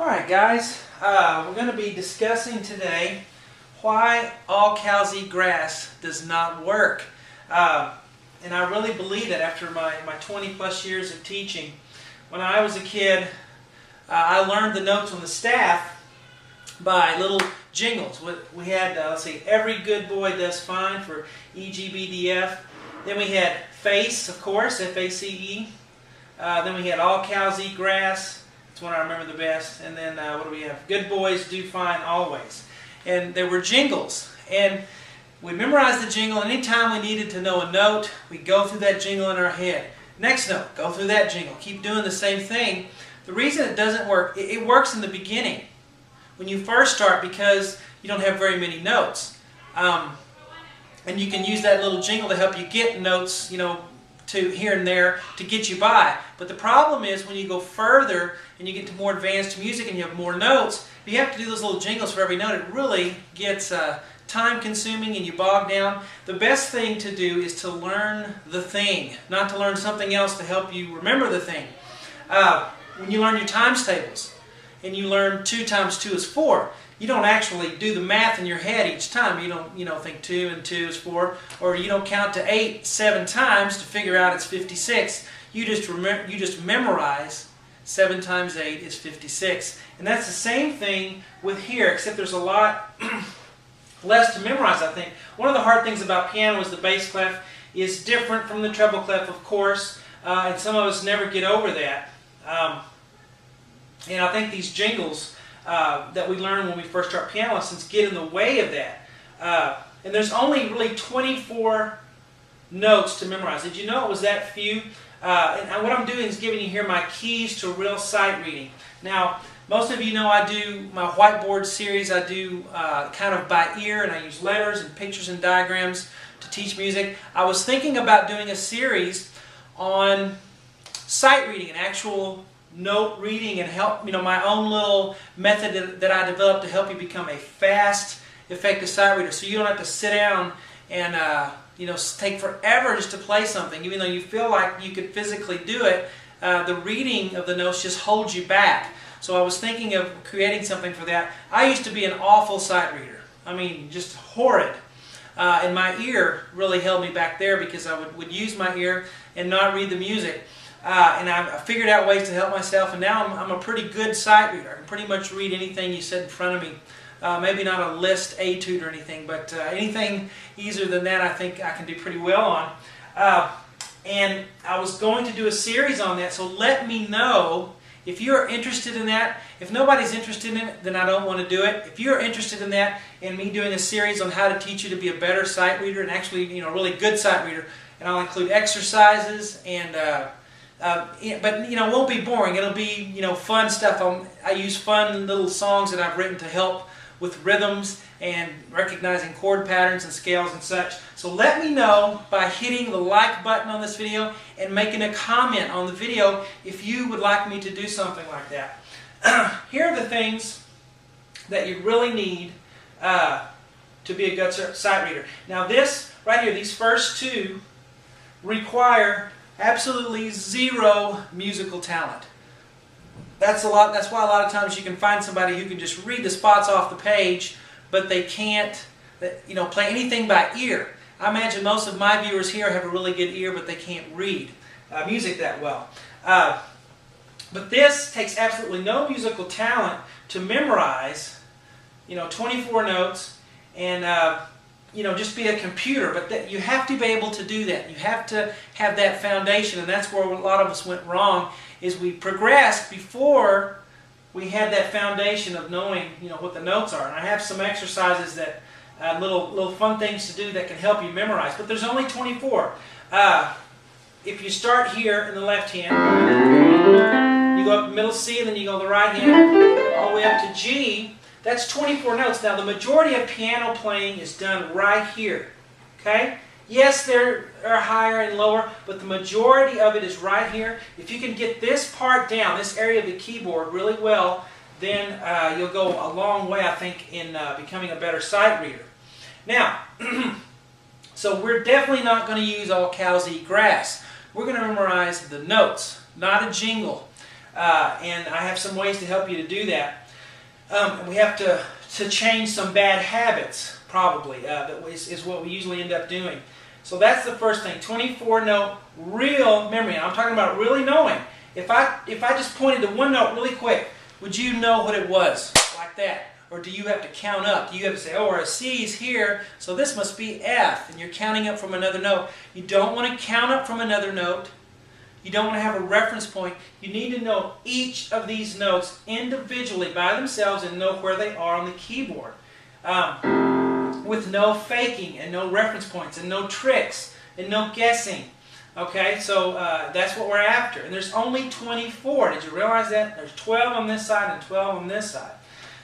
Alright guys, we're going to be discussing today why all cows eat grass does not work. And I really believe that after my 20 plus years of teaching. When I was a kid, I learned the notes on the staff by little jingles. We had, let's see, Every Good Boy Does Fine for EGBDF. Then we had FACE, of course, F-A-C-E. Then we had All Cows Eat Grass. That's one I remember the best. And then what do we have? Good Boys Do Fine Always. And there were jingles. And we memorized the jingle. Anytime we needed to know a note, we'd go through that jingle in our head. Next note, go through that jingle. Keep doing the same thing. The reason it doesn't work, it works in the beginning. When you first start, because you don't have very many notes. And you can use that little jingle to help you get notes, to here and there to get you by. But the problem is when you go further and you get to more advanced music and you have more notes, you have to do those little jingles for every note. It really gets time consuming and you bog down. The best thing to do is to learn the thing, not to learn something else to help you remember the thing. When you learn your times tables and you learn 2 times 2 is 4, you don't actually do the math in your head each time. You don't think 2 and 2 is 4, or you don't count to 8 7 times to figure out it's 56. You just memorize 7 times 8 is 56. And that's the same thing with here, except there's a lot less to memorize, I think. One of the hard things about piano is the bass clef is different from the treble clef, of course, and some of us never get over that. And I think these jingles that we learn when we first start piano lessons get in the way of that. And there's only really 24 notes to memorize. Did you know it was that few? And what I'm doing is giving you here my keys to real sight reading. Now, most of you know I do my whiteboard series. I do kind of by ear, and I use letters and pictures and diagrams to teach music. I was thinking about doing a series on sight reading, an actual note reading, and help my own little method that I developed to help you become a fast, effective sight reader. So you don't have to sit down and take forever just to play something, even though you feel like you could physically do it. The reading of the notes just holds you back. So I was thinking of creating something for that. I used to be an awful sight reader. I mean, just horrid. And my ear really held me back there because I would use my ear and not read the music. And I figured out ways to help myself, and now I'm a pretty good sight reader. I can pretty much read anything you set in front of me. Maybe not a list etude or anything, but anything easier than that I think I can do pretty well on. And I was going to do a series on that, so let me know if you're interested in that. If nobody's interested in it, then I don't want to do it. If you're interested in that, and me doing a series on how to teach you to be a better sight reader, and actually a really good sight reader, and I'll include exercises and but it won't be boring. It'll be fun stuff. I use fun little songs that I've written to help with rhythms and recognizing chord patterns and scales and such. So let me know by hitting the like button on this video and making a comment on the video if you would like me to do something like that. Here are the things that you really need to be a good sight reader. Now this right here, these first 2 require absolutely 0 musical talent. That's why a lot of times you can find somebody who can just read the spots off the page, but they can't play anything by ear. I imagine most of my viewers here have a really good ear, but they can't read music that well. But this takes absolutely no musical talent to memorize 24 notes and just be a computer. But you have to be able to do that. You have to have that foundation, and that's where a lot of us went wrong, is we progressed before we had that foundation of knowing what the notes are. And I have some exercises that little fun things to do that can help you memorize. But there's only 24. If you start here in the left hand, you go up middle C, and then you go to the right hand, all the way up to G. That's 24 notes. Now the majority of piano playing is done right here. Okay? Yes, there are higher and lower, but the majority of it is right here. If you can get this part down, this area of the keyboard really well, then you'll go a long way, I think, in becoming a better sight reader. Now, so we're definitely not going to use All Cows Eat Grass. We're going to memorize the notes, not a jingle. and I have some ways to help you to do that. And we have to change some bad habits, probably, that is what we usually end up doing. So that's the first thing, 24-note real memory. I'm talking about really knowing. If I just pointed to one note really quick, would you know what it was? Like that. Or do you have to count up? Do you have to say, oh, or a C is here, so this must be F, and you're counting up from another note. You don't want to count up from another note. You don't want to have a reference point. You need to know each of these notes individually by themselves and know where they are on the keyboard. With no faking and no reference points and no tricks and no guessing. Okay, so that's what we're after. And there's only 24. Did you realize that? There's 12 on this side and 12 on this side.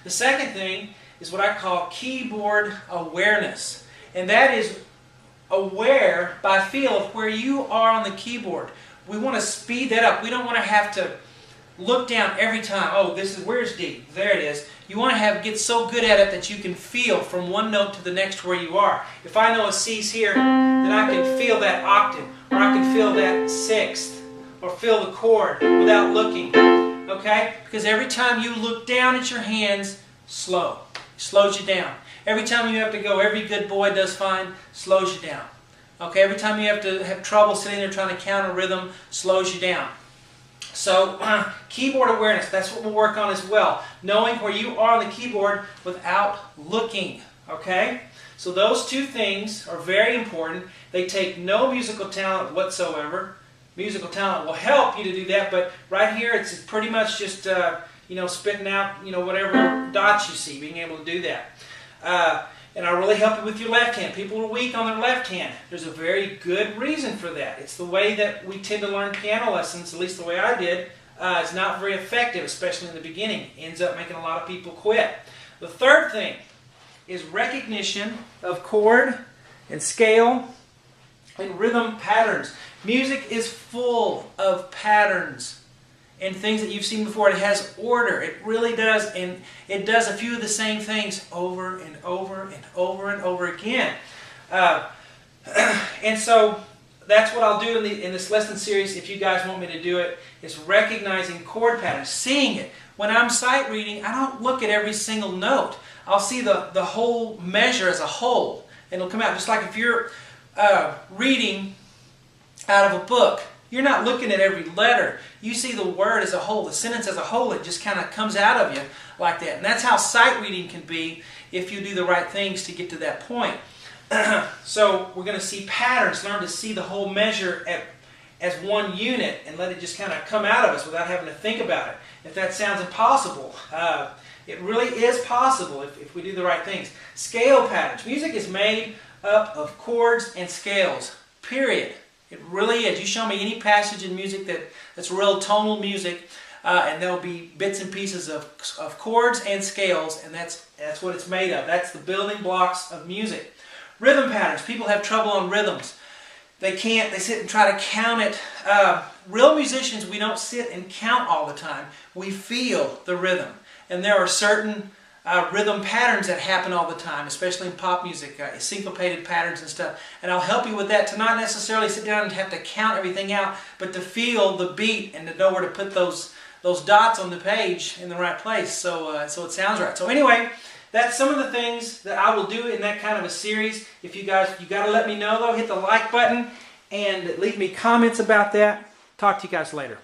The second thing is what I call keyboard awareness. And that is aware by feel of where you are on the keyboard. We want to speed that up. We don't want to have to look down every time. Oh, where's D? There it is. You want to get so good at it that you can feel from one note to the next where you are. If I know a C's here, then I can feel that octave, or I can feel that sixth, or feel the chord without looking. Okay? Because every time you look down at your hands, slow. It slows you down. Every time you have to go, every good boy does fine, slows you down. Okay? Every time you have to have trouble sitting there trying to count a rhythm, slows you down. So, keyboard awareness, that's what we'll work on as well. Knowing where you are on the keyboard without looking. Okay? So those two things are very important. They take no musical talent whatsoever. Musical talent will help you to do that, but right here it's pretty much just spitting out whatever dots you see, being able to do that. And I'll really help you with your left hand. People are weak on their left hand. There's a very good reason for that. It's the way that we tend to learn piano lessons, at least the way I did. It's not very effective, especially in the beginning. Ends up making a lot of people quit. The third thing is recognition of chord and scale and rhythm patterns. Music is full of patterns and things that you've seen before. It has order. It really does. And it does a few of the same things over and over and over and over again. And so that's what I'll do in this lesson series, if you guys want me to do it, is recognizing chord patterns, seeing it. When I'm sight reading, I don't look at every single note. I'll see the whole measure as a whole. And it'll come out just like if you're reading out of a book. You're not looking at every letter. You see the word as a whole, the sentence as a whole. It just kind of comes out of you like that. And that's how sight reading can be if you do the right things to get to that point. So we're going to see patterns, learn to see the whole measure as one unit and let it just kind of come out of us without having to think about it. If that sounds impossible, it really is possible if we do the right things. Scale patterns. Music is made up of chords and scales, period. It really is. You show me any passage in music that's real tonal music, and there'll be bits and pieces of chords and scales, and that's what it's made of. That's the building blocks of music. Rhythm patterns. People have trouble on rhythms. They can't. They sit and try to count it. Real musicians, we don't sit and count all the time. We feel the rhythm. And there are certain rhythm patterns that happen all the time, especially in pop music, syncopated patterns and stuff. And I'll help you with that, to not necessarily sit down and have to count everything out, but to feel the beat and to know where to put those dots on the page in the right place so it sounds right. So anyway, that's some of the things that I will do in that kind of a series. If you got to let me know though, hit the like button and leave me comments about that. Talk to you guys later.